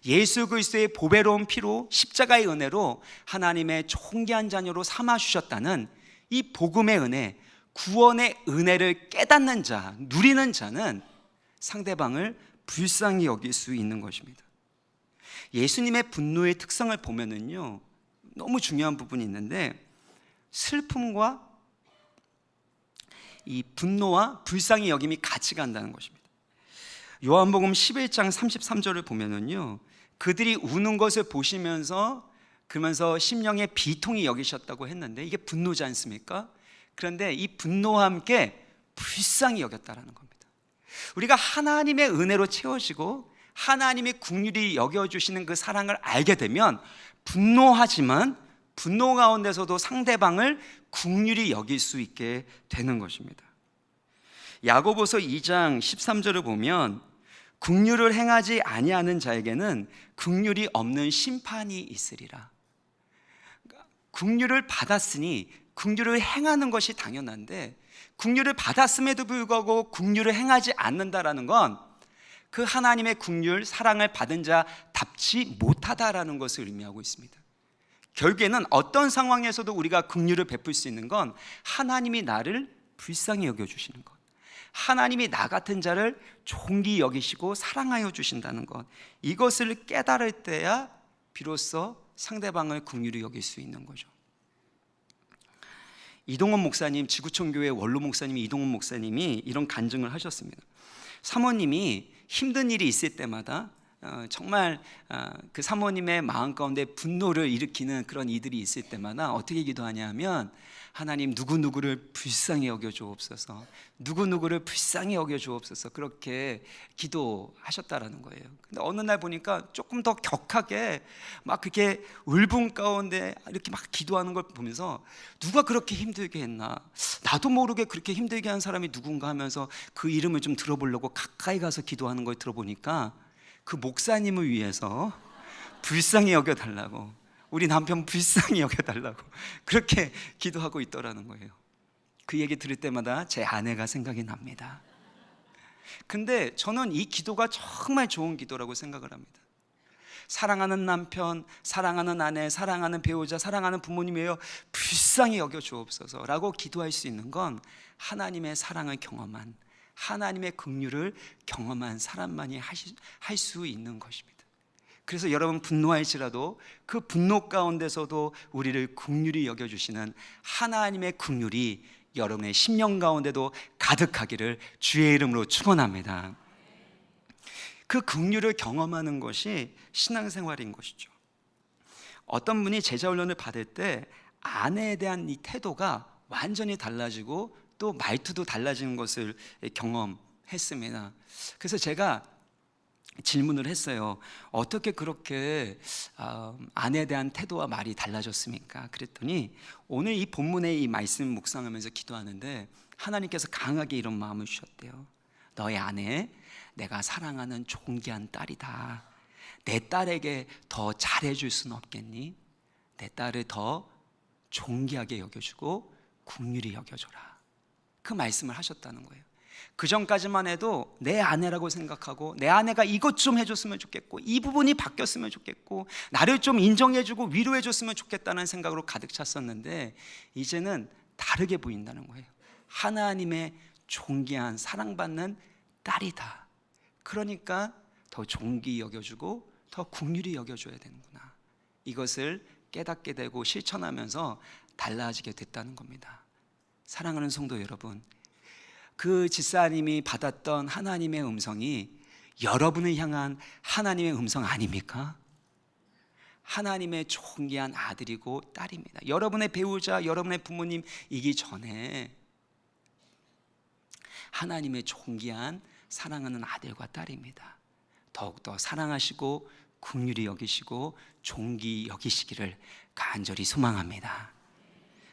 예수 그리스도의 보배로운 피로 십자가의 은혜로 하나님의 존귀한 자녀로 삼아주셨다는 이 복음의 은혜, 구원의 은혜를 깨닫는 자, 누리는 자는 상대방을 불쌍히 여길 수 있는 것입니다. 예수님의 분노의 특성을 보면은요, 너무 중요한 부분이 있는데 슬픔과 이 분노와 불쌍히 여김이 같이 간다는 것입니다. 요한복음 11장 33절을 보면은요, 그들이 우는 것을 보시면서 그러면서 심령에 비통히 여기셨다고 했는데 이게 분노지 않습니까? 그런데 이 분노와 함께 불쌍히 여겼다라는 겁니다. 우리가 하나님의 은혜로 채워지고 하나님이 긍휼히 여겨주시는 그 사랑을 알게 되면 분노하지만 분노 가운데서도 상대방을 긍휼히 여길 수 있게 되는 것입니다. 야고보서 2장 13절을 보면 긍휼을 행하지 아니하는 자에게는 긍휼이 없는 심판이 있으리라. 긍휼을 받았으니 긍휼을 행하는 것이 당연한데 긍휼을 받았음에도 불구하고 긍휼을 행하지 않는다라는 건 그 하나님의 긍휼, 사랑을 받은 자답지 못하다라는 것을 의미하고 있습니다. 결국에는 어떤 상황에서도 우리가 긍휼을 베풀 수 있는 건 하나님이 나를 불쌍히 여겨주시는 것, 하나님이 나 같은 자를 존귀 여기시고 사랑하여 주신다는 것, 이것을 깨달을 때야 비로소 상대방을 긍휼히 여길 수 있는 거죠. 이동원 목사님, 지구촌교회 원로 목사님이 이동원 목사님이 이런 간증을 하셨습니다. 사모님이 힘든 일이 있을 때마다 정말 그 사모님의 마음 가운데 분노를 일으키는 그런 이들이 있을 때마다 어떻게 기도하냐 하면 하나님 누구누구를 불쌍히 여겨주옵소서, 누구누구를 불쌍히 여겨주옵소서, 그렇게 기도하셨다라는 거예요. 근데 어느 날 보니까 조금 더 격하게 막 그렇게 울분 가운데 이렇게 막 기도하는 걸 보면서 누가 그렇게 힘들게 했나, 나도 모르게 그렇게 힘들게 한 사람이 누군가 하면서 그 이름을 좀 들어보려고 가까이 가서 기도하는 걸 들어보니까 그 목사님을 위해서 불쌍히 여겨달라고, 우리 남편 불쌍히 여겨달라고 그렇게 기도하고 있더라는 거예요. 그 얘기 들을 때마다 제 아내가 생각이 납니다. 근데 저는 이 기도가 정말 좋은 기도라고 생각을 합니다. 사랑하는 남편, 사랑하는 아내, 사랑하는 배우자, 사랑하는 부모님이여 불쌍히 여겨주옵소서 라고 기도할 수 있는 건 하나님의 사랑을 경험한, 하나님의 긍휼을 경험한 사람만이 할 수 있는 것입니다. 그래서 여러분 분노할지라도 그 분노 가운데서도 우리를 긍휼히 여겨주시는 하나님의 긍휼이 여러분의 심령 가운데도 가득하기를 주의 이름으로 축원합니다. 그 긍휼을 경험하는 것이 신앙생활인 것이죠. 어떤 분이 제자훈련을 받을 때 아내에 대한 이 태도가 완전히 달라지고 또 말투도 달라지는 것을 경험했습니다. 그래서 제가 질문을 했어요. 어떻게 그렇게 아내에 대한 태도와 말이 달라졌습니까? 그랬더니 오늘 이 본문의 이 말씀 묵상하면서 기도하는데 하나님께서 강하게 이런 마음을 주셨대요. 너의 아내 내가 사랑하는 존귀한 딸이다. 내 딸에게 더 잘해줄 수는 없겠니? 내 딸을 더 존귀하게 여겨주고 긍휼히 여겨줘라. 그 말씀을 하셨다는 거예요. 그 전까지만 해도 내 아내라고 생각하고 내 아내가 이것 좀 해줬으면 좋겠고 이 부분이 바뀌었으면 좋겠고 나를 좀 인정해주고 위로해줬으면 좋겠다는 생각으로 가득 찼었는데 이제는 다르게 보인다는 거예요. 하나님의 존귀한 사랑받는 딸이다. 그러니까 더 존귀히 여겨주고 더 긍휼히 여겨줘야 되는구나. 이것을 깨닫게 되고 실천하면서 달라지게 됐다는 겁니다. 사랑하는 성도 여러분, 그 집사님이 받았던 하나님의 음성이 여러분을 향한 하나님의 음성 아닙니까? 하나님의 존귀한 아들이고 딸입니다. 여러분의 배우자, 여러분의 부모님이기 전에 하나님의 존귀한 사랑하는 아들과 딸입니다. 더욱더 사랑하시고 긍휼히 여기시고 존귀히 여기시기를 간절히 소망합니다.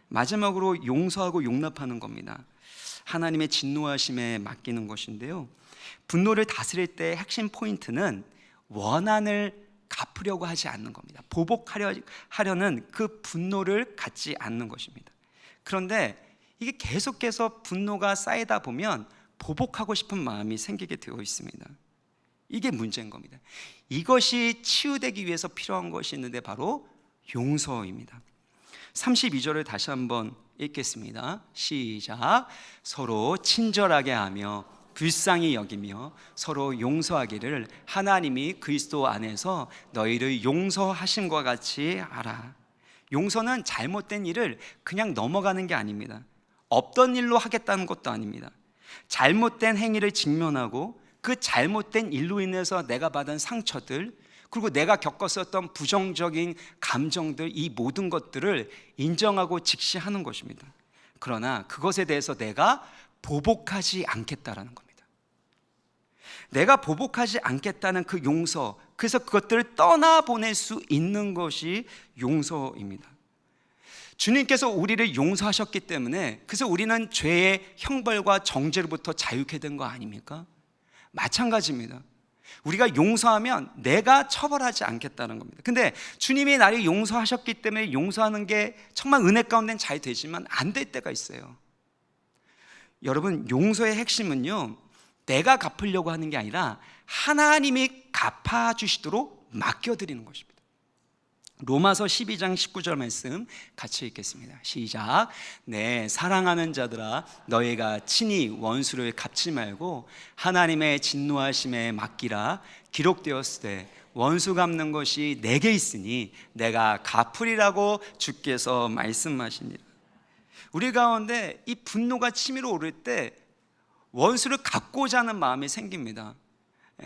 마지막으로 용서하고 용납하는 겁니다. 하나님의 진노하심에 맡기는 것인데요, 분노를 다스릴 때 핵심 포인트는 원한을 갚으려고 하지 않는 겁니다. 보복하려는 그 분노를 갖지 않는 것입니다. 그런데 이게 계속해서 분노가 쌓이다 보면 보복하고 싶은 마음이 생기게 되어 있습니다. 이게 문제인 겁니다. 이것이 치유되기 위해서 필요한 것이 있는데 바로 용서입니다. 32절을 다시 한번 읽겠습니다. 시작. 서로 친절하게 하며 불쌍히 여기며 서로 용서하기를 하나님이 그리스도 안에서 너희를 용서하심과 같이 하라. 용서는 잘못된 일을 그냥 넘어가는 게 아닙니다. 없던 일로 하겠다는 것도 아닙니다. 잘못된 행위를 직면하고 그 잘못된 일로 인해서 내가 받은 상처들, 그리고 내가 겪었었던 부정적인 감정들, 이 모든 것들을 인정하고 직시하는 것입니다. 그러나 그것에 대해서 내가 보복하지 않겠다라는 겁니다. 내가 보복하지 않겠다는 그 용서, 그래서 그것들을 떠나보낼 수 있는 것이 용서입니다. 주님께서 우리를 용서하셨기 때문에 그래서 우리는 죄의 형벌과 정죄로부터 자유케 된 거 아닙니까? 마찬가지입니다. 우리가 용서하면 내가 처벌하지 않겠다는 겁니다. 근데 주님이 나를 용서하셨기 때문에 용서하는 게 정말 은혜 가운데는 잘 되지만 안 될 때가 있어요. 여러분, 용서의 핵심은요, 내가 갚으려고 하는 게 아니라 하나님이 갚아주시도록 맡겨드리는 것입니다. 로마서 12장 19절 말씀 같이 읽겠습니다. 시작. 네, 사랑하는 자들아, 너희가 친히 원수를 갚지 말고 하나님의 진노하심에 맡기라. 기록되었을 때 원수 갚는 것이 내게 있으니 내가 갚으리라고 주께서 말씀하시니라. 우리 가운데 이 분노가 치밀어 오를 때 원수를 갚고자 하는 마음이 생깁니다.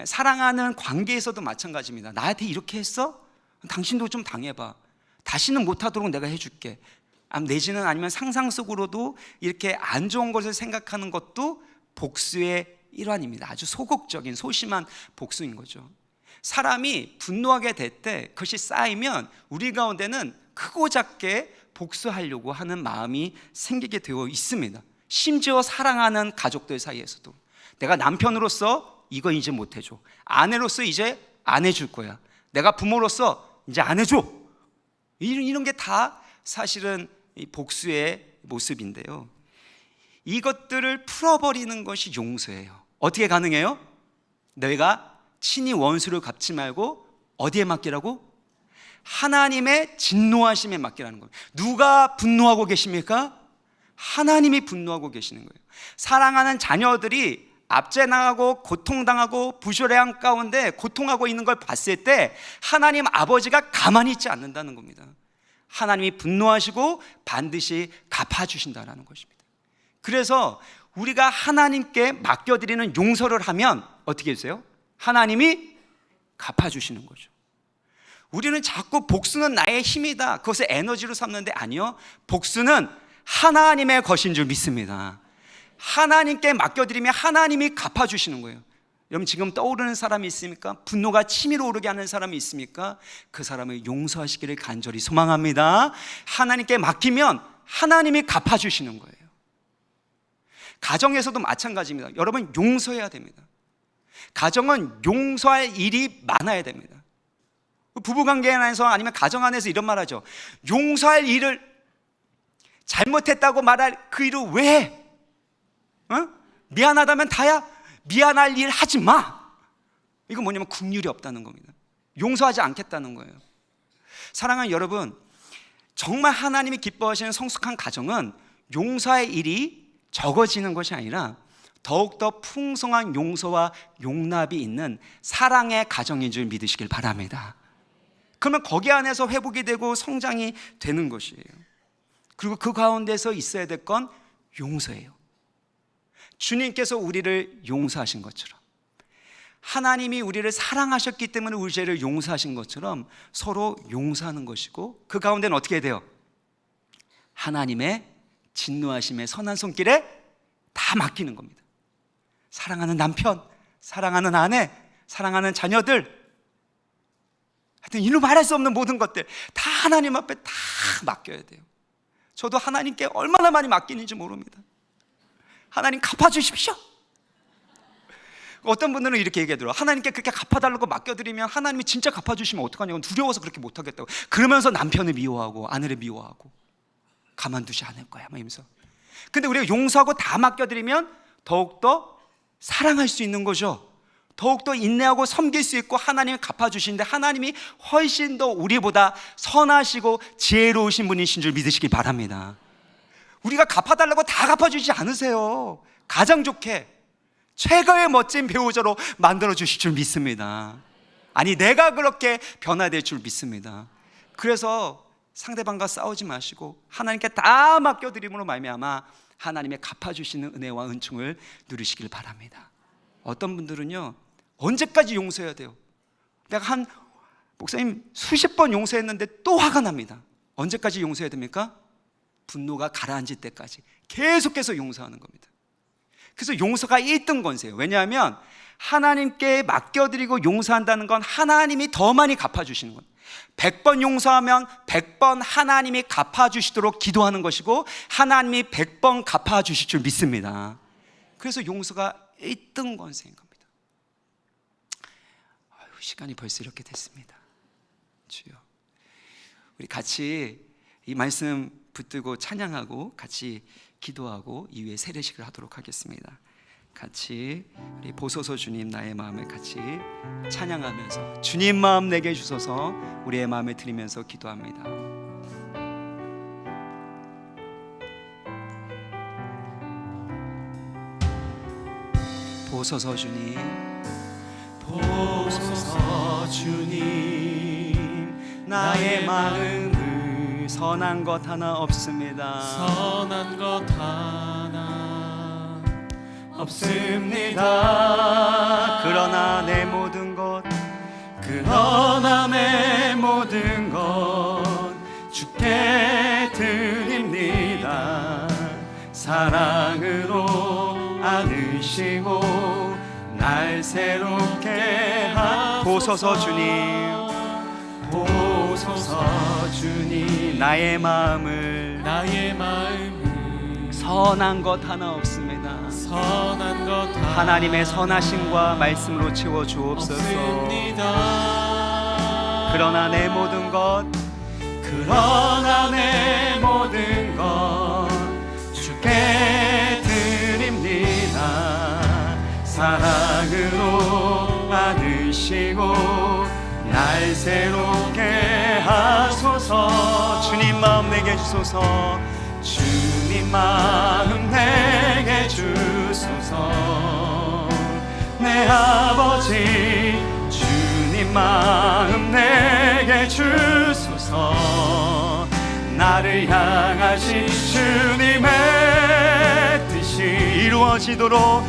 사랑하는 관계에서도 마찬가지입니다. 나한테 이렇게 했어? 당신도 좀 당해봐. 다시는 못하도록 내가 해줄게. 내지는 아니면 상상 속으로도 이렇게 안 좋은 것을 생각하는 것도 복수의 일환입니다. 아주 소극적인 소심한 복수인 거죠. 사람이 분노하게 될 때 그것이 쌓이면 우리 가운데는 크고 작게 복수하려고 하는 마음이 생기게 되어 있습니다. 심지어 사랑하는 가족들 사이에서도 내가 남편으로서 이거 이제 못 해줘, 아내로서 이제 안 해줄 거야, 내가 부모로서 이제 안 해줘, 이런 게 다 사실은 복수의 모습인데요, 이것들을 풀어버리는 것이 용서예요. 어떻게 가능해요? 너희가 친히 원수를 갚지 말고 어디에 맡기라고? 하나님의 진노하심에 맡기라는 거예요. 누가 분노하고 계십니까? 하나님이 분노하고 계시는 거예요. 사랑하는 자녀들이 압제당하고 고통당하고 부조리한 가운데 고통하고 있는 걸 봤을 때 하나님 아버지가 가만히 있지 않는다는 겁니다. 하나님이 분노하시고 반드시 갚아주신다는 것입니다. 그래서 우리가 하나님께 맡겨드리는 용서를 하면 어떻게 해주세요? 하나님이 갚아주시는 거죠. 우리는 자꾸 복수는 나의 힘이다, 그것을 에너지로 삼는데 아니요, 복수는 하나님의 것인 줄 믿습니다. 하나님께 맡겨드리면 하나님이 갚아주시는 거예요. 여러분, 지금 떠오르는 사람이 있습니까? 분노가 치밀어 오르게 하는 사람이 있습니까? 그 사람을 용서하시기를 간절히 소망합니다. 하나님께 맡기면 하나님이 갚아주시는 거예요. 가정에서도 마찬가지입니다. 여러분, 용서해야 됩니다. 가정은 용서할 일이 많아야 됩니다. 부부관계 안에서 아니면 가정 안에서 이런 말 하죠. 용서할 일을, 잘못했다고 말할 그 일을 왜 해? 미안하다면 다야, 미안할 일 하지 마. 이건 뭐냐면 긍휼이 없다는 겁니다. 용서하지 않겠다는 거예요. 사랑하는 여러분, 정말 하나님이 기뻐하시는 성숙한 가정은 용서의 일이 적어지는 것이 아니라 더욱더 풍성한 용서와 용납이 있는 사랑의 가정인 줄 믿으시길 바랍니다. 그러면 거기 안에서 회복이 되고 성장이 되는 것이에요. 그리고 그 가운데서 있어야 될 건 용서예요. 주님께서 우리를 용서하신 것처럼, 하나님이 우리를 사랑하셨기 때문에 우리 죄를 용서하신 것처럼 서로 용서하는 것이고, 그 가운데는 어떻게 해야 돼요? 하나님의 진노하심의 선한 손길에 다 맡기는 겁니다. 사랑하는 남편, 사랑하는 아내, 사랑하는 자녀들, 하여튼 이루 말할 수 없는 모든 것들 다 하나님 앞에 다 맡겨야 돼요. 저도 하나님께 얼마나 많이 맡기는지 모릅니다. 하나님 갚아주십시오. 어떤 분들은 이렇게 얘기하더라고요. 하나님께 그렇게 갚아달라고 맡겨드리면 하나님이 진짜 갚아주시면 어떡하냐고, 두려워서 그렇게 못하겠다고. 그러면서 남편을 미워하고 아내를 미워하고 가만두지 않을 거야 하면서. 근데 우리가 용서하고 다 맡겨드리면 더욱더 사랑할 수 있는 거죠. 더욱더 인내하고 섬길 수 있고 하나님이 갚아주시는데, 하나님이 훨씬 더 우리보다 선하시고 지혜로우신 분이신 줄 믿으시기 바랍니다. 우리가 갚아달라고 다 갚아주지 않으세요. 가장 좋게 최고의 멋진 배우자로 만들어주실 줄 믿습니다. 아니, 내가 그렇게 변화될 줄 믿습니다. 그래서 상대방과 싸우지 마시고 하나님께 다 맡겨드림으로 말미암아 하나님의 갚아주시는 은혜와 은총을 누리시길 바랍니다. 어떤 분들은요, 언제까지 용서해야 돼요? 내가 목사님 수십 번 용서했는데 또 화가 납니다. 언제까지 용서해야 됩니까? 분노가 가라앉을 때까지 계속해서 용서하는 겁니다. 그래서 용서가 1등 권세예요. 왜냐하면 하나님께 맡겨드리고 용서한다는 건 하나님이 더 많이 갚아주시는 거예요. 100번 용서하면 100번 하나님이 갚아주시도록 기도하는 것이고, 하나님이 100번 갚아주실 줄 믿습니다. 그래서 용서가 1등 권세인 겁니다. 시간이 벌써 이렇게 됐습니다. 주여, 우리 같이 이 말씀 붙들고 찬양하고 같이 기도하고 이후에 세례식을 하도록 하겠습니다. 같이 우리 보소서 주님 나의 마음을 같이 찬양하면서 주님 마음 내게 주소서 우리의 마음을 드리면서 기도합니다. 보소서 주님, 보소서 주님, 나의 마음을 선한 것 하나 없습니다. 선한 것 하나 없습니다. 그러나 내 모든 것, 그러나 내 모든 것 주께 드립니다. 사랑으로 안으시고 날 새롭게 보소서 주님, 보소서 주님, 나의 마음을 선한 것 하나 없습니다. 선한 것 하나 하나님의 선하심과 말씀으로 채워 주옵소서. 없습니다. 그러나 내 모든 것, 그러나 내 모든 것 주께 드립니다. 사랑으로 안으시고 날 새롭게 하소서. 주님 마음 내게 주소서. 주님 마음 내게 주소서. 내 아버지 주님 마음 내게 주소서. 나를 향하신 주님의 뜻이 이루어지도록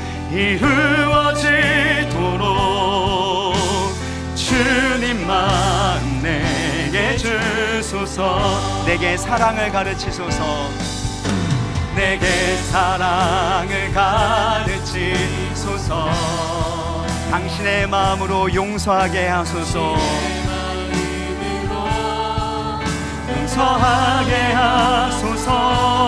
주님 마음 내게 주소서. 내게 사랑을 가르치소서. 내게 사랑을 가르치소서. 당신의 마음으로 용서하게 하소서. 용서하게 하소서.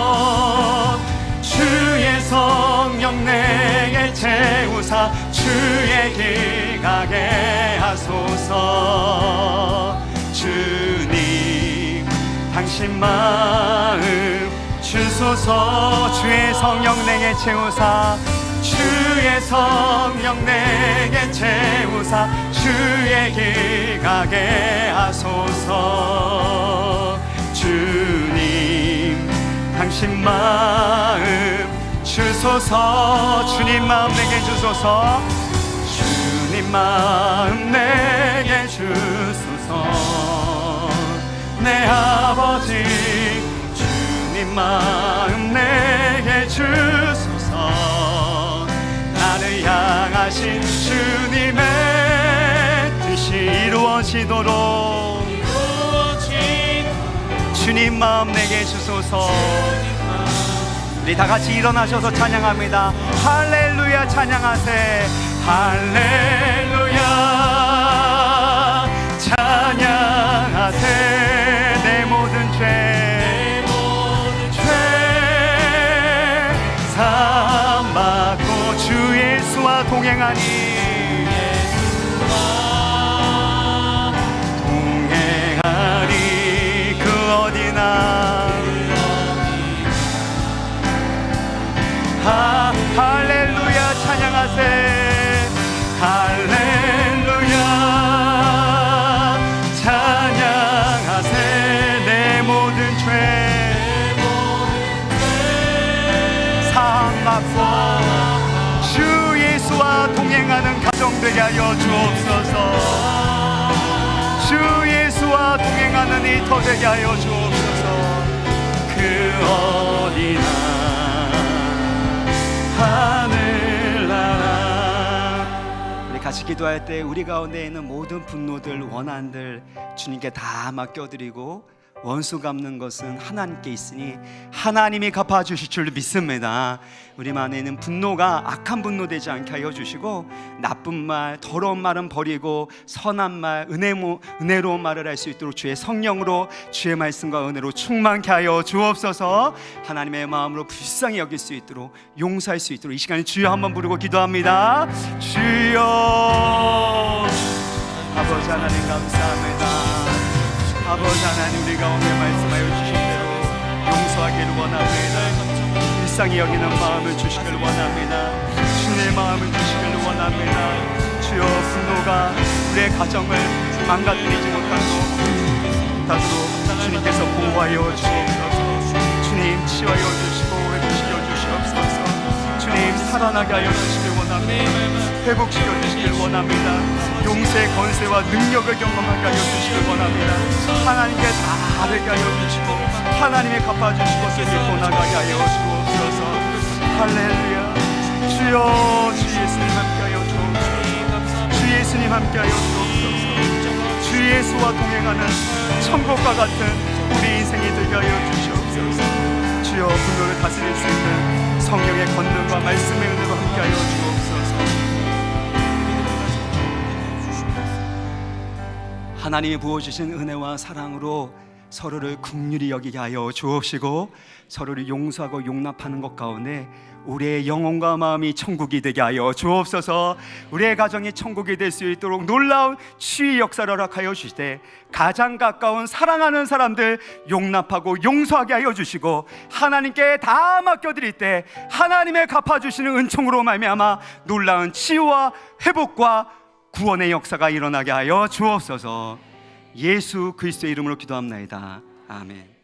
주의 성령 내게 채우사 주의 길 가게 하소서. 주님 당신 마음 주소서. 주의 성령 내게 채우사 주의 성령 내게 채우사 주의 길 가게 하소서. 주님 당신 마음 주소서. 주님 마음 내게 주소서. 주님 마음 내게 주소서. 내 아버지 주님 마음 내게 주소서. 나를 향하신 주님의 뜻이 이루어지도록 주님 마음 내게 주소서. 우리 다 같이 일어나셔서 찬양합니다. 할렐루야 찬양하세. 할렐루야 찬양하세. 내 모든 죄 사함 받고 주 예수와 동행하니 그 어디나 할렐루야 찬양하세. 할렐루야 찬양하세. 내 모든 죄 사함 받고 주 예수와 동행하는 가정 되게 하여 주옵소서. 주 예수와 동행하는 이 터 되게 하여 주옵소서. 그 어디나 하늘나라. 우리 같이 기도할 때 우리 가운데 있는 모든 분노들, 원한들 주님께 다 맡겨드리고, 원수 갚는 것은 하나님께 있으니 하나님이 갚아주실 줄 믿습니다. 우리 안에 있는 분노가 악한 분노 되지 않게 하여 주시고, 나쁜 말, 더러운 말은 버리고 선한 말, 은혜로운 말을 할 수 있도록 주의 성령으로 주의 말씀과 은혜로 충만케 하여 주옵소서. 하나님의 마음으로 불쌍히 여길 수 있도록, 용서할 수 있도록 이 시간에 주여 한번 부르고 기도합니다. 주여. 아버지 하나님 감사합니다. 아버지 하나님, 우리 가운데 말씀하여 주신 대로 용서하기를 원합니다. 불쌍히 여기는 마음을 주시길 원합니다. 주님의 마음을 주시길 원합니다. 주여, 분노가 우리의 가정을 망가뜨리지 못하도록 주님께서 보호하여 주옵소서. 주님 치유하여 주시고 회복시켜 주시옵소서. 주님 살아나게 하여 주시길 원합니다. 회복시켜 주시길 원합니다. 용서의 권세와 능력을 경험하게 하여 주시길 원합니다. 하나님께 다 되게 하여 주시고 하나님이 갚아주신 것을 믿고 나가게 하여 주옵소서. 할렐루야. 주여, 주 예수님 함께하여 주옵소서. 주 예수님 함께하여 주옵소서. 주 예수와 동행하는 천국과 같은 우리 인생이 되게 하여 주시옵소서. 주여, 분노를 다스릴 수 있는 성령의 권능과 말씀의 은혜로 함께하여 주옵소서. 하나님이 부어주신 은혜와 사랑으로 서로를 긍휼히 여기게 하여 주옵시고, 서로를 용서하고 용납하는 것 가운데 우리의 영혼과 마음이 천국이 되게 하여 주옵소서. 우리의 가정이 천국이 될 수 있도록 놀라운 치유의 역사를 허락하여 주시되, 가장 가까운 사랑하는 사람들 용납하고 용서하게 하여 주시고, 하나님께 다 맡겨드릴 때 하나님의 갚아주시는 은총으로 말미암아 놀라운 치유와 회복과 구원의 역사가 일어나게 하여 주옵소서. 예수 그리스도의 이름으로 기도합나이다. 아멘.